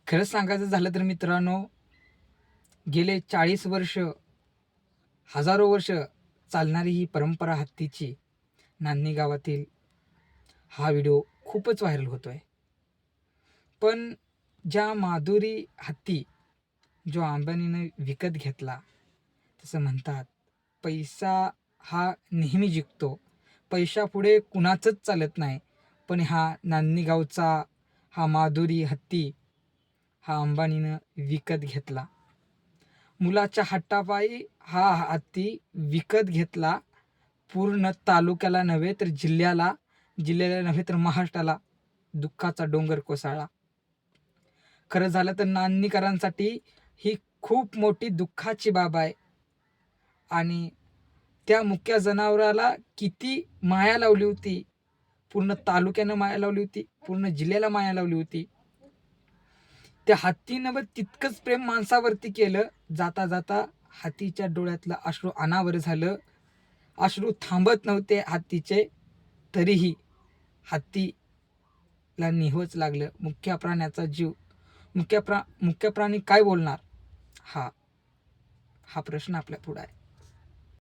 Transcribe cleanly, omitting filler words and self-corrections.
खरंच सांगायचं झालं तर मित्रांनो, गेले 40 वर्ष, हजारो वर्ष चालणारी ही परंपरा हत्तीची नांदणी गावातील हा व्हिडिओ खूपच व्हायरल होतोय. पण ज्या माधुरी हत्ती जो अंबानीने विकत घेतला, तसं म्हणतात, पैसा हा नेहमी जिंकतो. पैशापुढे कुणाचंच चालत नाही. पण हा नांदणी गावचा हा माधुरी हत्ती हा अंबानीनं विकत घेतला. मुलाच्या हट्टापायी हा हत्ती विकत घेतला. पूर्ण तालुक्याला नव्हे तर जिल्ह्याला नव्हे तर महाराष्ट्राला दुःखाचा डोंगर कोसळला. खरं झालं तर नांदणीकरांसाठी ही खूप मोठी दुःखाची बाब आहे. आणि त्या मुक्या जनावराला किती माया लावली होती. पूर्ण तालुक्यानं माया लावली होती. पूर्ण जिल्ह्याला माया लावली होती. त्या हत्तीनं पण तितकंच प्रेम माणसावरती केलं. जाता जाता हत्तीच्या डोळ्यातलं अश्रू अनावर झालं. अश्रू थांबत नव्हते हत्तीचे. तरीही हत्तीला न्यावंच लागलं. मुक्या प्राण्याचा जीव. मुक्या प्राणी काय बोलणार? हा हा प्रश्न आपल्या पुढे आहे.